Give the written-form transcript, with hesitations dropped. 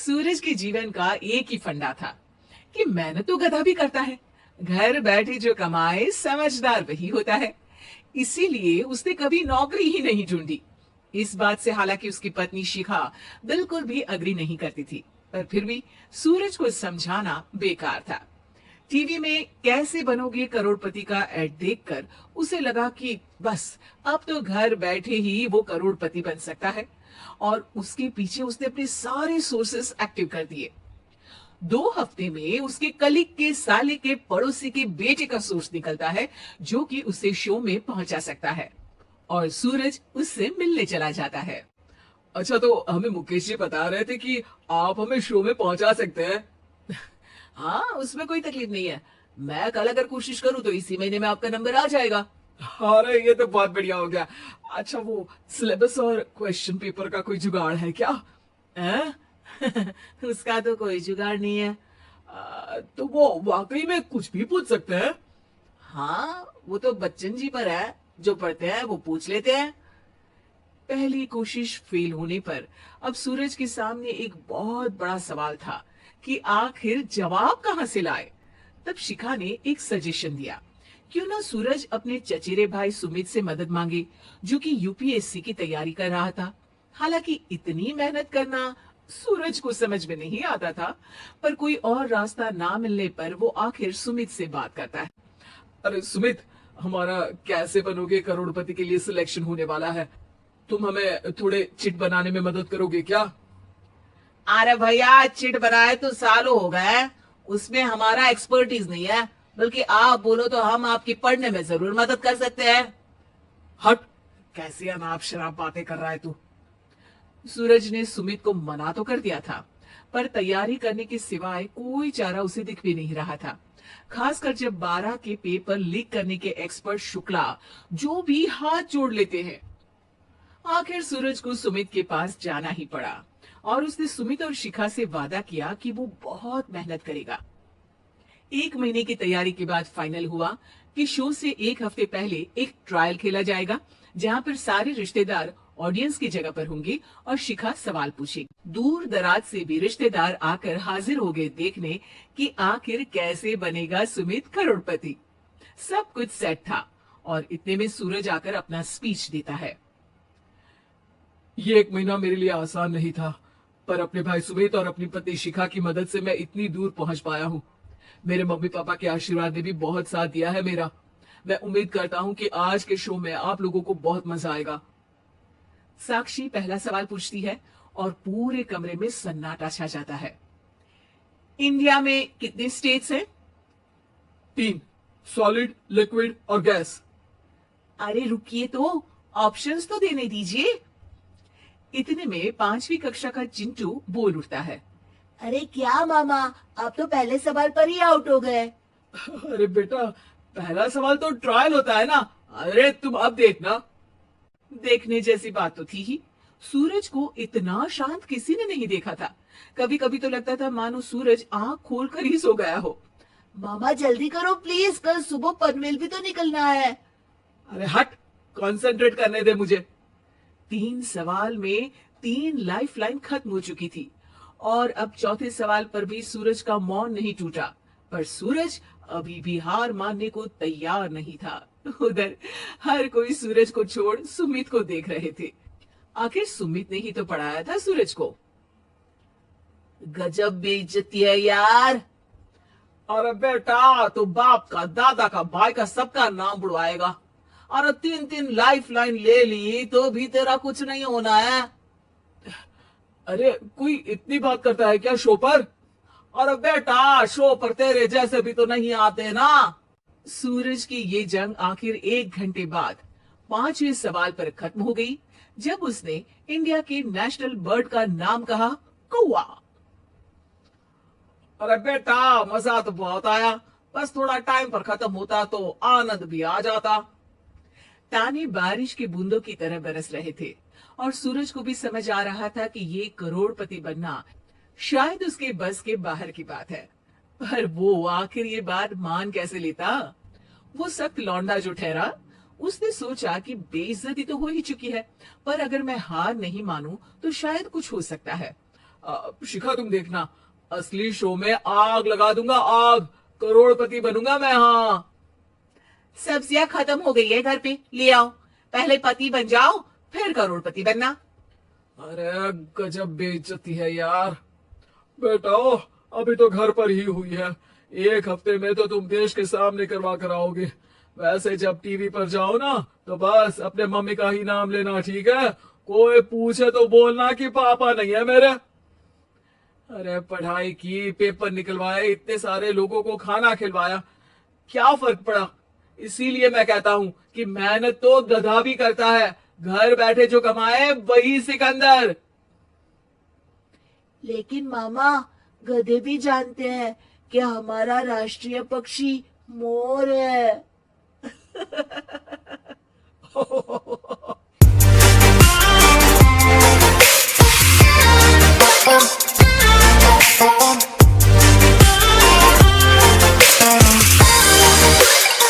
सूरज के जीवन का एक ही फंडा था कि मेहनत तो गधा भी करता है, घर बैठे जो कमाए समझदार वही होता है। इसीलिए उसने कभी नौकरी ही नहीं ढूंढी। इस बात से हालांकि उसकी पत्नी शिखा बिल्कुल भी अग्री नहीं करती थी, पर फिर भी सूरज को समझाना बेकार था। टीवी में कैसे बनोगे करोड़पति का एड देखकर उसे लगा कि बस अब तो घर बैठे ही वो करोड़पति बन सकता है, और उसके पीछे उसने अपने सारे सोर्सेस एक्टिव कर दिए। 2 हफ्ते में उसके कलीग के साले के पड़ोसी के बेटे का सोर्स निकलता है जो कि उसे शो में पहुंचा सकता है, और सूरज उससे मिलने चला जाता है। अच्छा, तो हमें मुकेश जी बता रहे थे कि आप हमें शो में पहुंचा सकते हैं। हाँ, उसमें कोई तकलीफ नहीं है। मैं कल अगर कोशिश करूं तो इसी महीने में आपका नंबर आ जाएगा। अरे ये तो बहुत बढ़िया हो गया। अच्छा, वो सिलेबस और क्वेश्चन पेपर का कोई जुगाड़ है क्या? हैं? उसका तो कोई जुगाड़ नहीं है। तो वो वाकई में कुछ भी पूछ सकते हैं? हाँ, वो तो बच्चन जी पर है, जो पढ़ते हैं वो पूछ लेते हैं। पहली कोशिश फेल होने पर अब सूरज के सामने एक बहुत बड़ा सवाल था कि आखिर जवाब कहां से लाए। तब शिखा ने एक सजेशन दिया, क्यों ना सूरज अपने चचेरे भाई सुमित से मदद मांगे, जो कि यूपीएससी की तैयारी कर रहा था। हालांकि इतनी मेहनत करना सूरज को समझ में नहीं आता था, पर कोई और रास्ता ना मिलने पर वो आखिर सुमित से बात करता है। अरे सुमित, हमारा कैसे बनोगे करोड़पति के लिए सिलेक्शन होने वाला है। तुम हमें थोड़े चिट बनाने में मदद करोगे क्या? अरे भैया, चिट बनाए तो सालों हो गए, उसमें हमारा एक्सपर्टीज नहीं है। बल्कि आप बोलो तो हम आपकी पढ़ने में जरूर मदद कर सकते हैं। हट, कैसी अनाप शराब बातें कर रहा है तू। सूरज ने सुमित को मना तो कर दिया था, पर तैयारी करने के सिवाय कोई चारा उसे दिख भी नहीं रहा था। खासकर जब 12 के पेपर लीक करने के एक्सपर्ट शुक्ला जो भी हाथ जोड़ लेते हैं। आखिर सूरज को सुमित के पास जाना ही पड़ा, और उसने सुमित और शिखा से वादा किया कि वो बहुत मेहनत करेगा। 1 महीने की तैयारी के बाद फाइनल हुआ कि शो से 1 हफ्ते पहले एक ट्रायल खेला जाएगा, जहां पर सारे रिश्तेदार ऑडियंस की जगह पर होंगे और शिखा सवाल पूछेगी। दूर दराज से भी रिश्तेदार आकर हाजिर हो गए देखने कि आखिर कैसे बनेगा सुमित करोड़पति। सब कुछ सेट था, और इतने में सूरज आकर अपना स्पीच देता है। ये 1 महीना मेरे लिए आसान नहीं था, पर अपने भाई सुमित और अपनी पत्नी शिखा की मदद से मैं इतनी दूर पहुंच पाया हूँ। मेरे मम्मी पापा के आशीर्वाद ने भी बहुत साथ दिया है मेरा। मैं उम्मीद करता हूँ कि आज के शो में आप लोगों को बहुत मजा आएगा। साक्षी पहला सवाल पूछती है, और पूरे कमरे में सन्नाटा छा जाता है। इंडिया में कितने स्टेट्स हैं? 3, सॉलिड, लिक्विड और गैस। अरे रुकिए, तो ऑप्शंस तो देने दीजिए। इतने में 5वीं कक्षा का चिंटू बोल उठता है। अरे क्या मामा, आप तो पहले सवाल पर ही आउट हो गए। अरे बेटा, पहला सवाल तो ट्रायल होता है ना। अरे तुम अब देखना। देखने जैसी बात तो थी ही। सूरज को इतना शांत किसी ने नहीं देखा था। कभी कभी तो लगता था मानो सूरज आंख खोलकर ही सो गया हो। मामा जल्दी करो प्लीज, कल सुबह पनवेल भी तो निकलना है। अरे हट, कंसंट्रेट करने दे मुझे। 3 सवाल में 3 लाइफलाइन खत्म हो चुकी थी, और अब चौथे सवाल पर भी सूरज का मौन नहीं टूटा। पर सूरज अभी भी हार मानने को तैयार नहीं था। उधर हर कोई सूरज को छोड़ सुमित को देख रहे थे। आखिर सुमित ने ही तो पढ़ाया था सूरज को। गजब बेइज्जती है यार। अरे बेटा, तो बाप का, दादा का, भाई का, सबका नाम बुड़वाएगा। और 3 लाइफ लाइन ले ली तो भी तेरा कुछ नहीं होना है। अरे कोई इतनी बात करता है क्या शो पर? अरे बेटा, शो पर तेरे जैसे भी तो नहीं आते ना। सूरज की ये जंग आखिर 1 घंटे बाद 5वें सवाल पर खत्म हो गई, जब उसने इंडिया के नेशनल बर्ड का नाम कहा, कौवा। अरे बेटा, मजा तो बहुत आया, बस थोड़ा टाइम पर खत्म होता तो आनंद भी आ जाता। ताने बारिश के बूंदों की तरह बरस रहे थे, और सूरज को भी समझ आ रहा था कि ये करोड़पति बनना शायद उसके बस के बाहर की बात है। पर वो आखिर ये बात मान कैसे लेता? वो सख्त लौंडा जो ठहरा, उसने सोचा कि बेइज्जती तो हो ही चुकी है, पर अगर मैं हार नहीं मानूं तो शायद कुछ हो सकता है। शिखा तुम देखना, असली शो में आग लगा दूंगा, आग, करोड़पति बनूंगा मैं। हाँ, सब्जियां खत्म हो गई है घर पे, ले आओ, पहले पति बन जाओ फिर करोड़पति बनना। अरे गजब बेइज्जती है यार। बेटा अभी तो घर पर ही हुई है, 1 हफ्ते में तो तुम देश के सामने करवा कर आओगे। वैसे जब टीवी पर जाओ ना तो बस अपने मम्मी का ही नाम लेना, ठीक है? कोई पूछे तो बोलना कि पापा नहीं है मेरे। अरे पढ़ाई की, पेपर निकलवाए, इतने सारे लोगों को खाना खिलवाया, क्या फर्क पड़ा? इसीलिए मैं कहता हूँ कि मेहनत तो गधा भी करता है, घर बैठे जो कमाए वही सिकंदर। लेकिन मामा, गधे भी जानते हैं कि हमारा राष्ट्रीय पक्षी मोर है।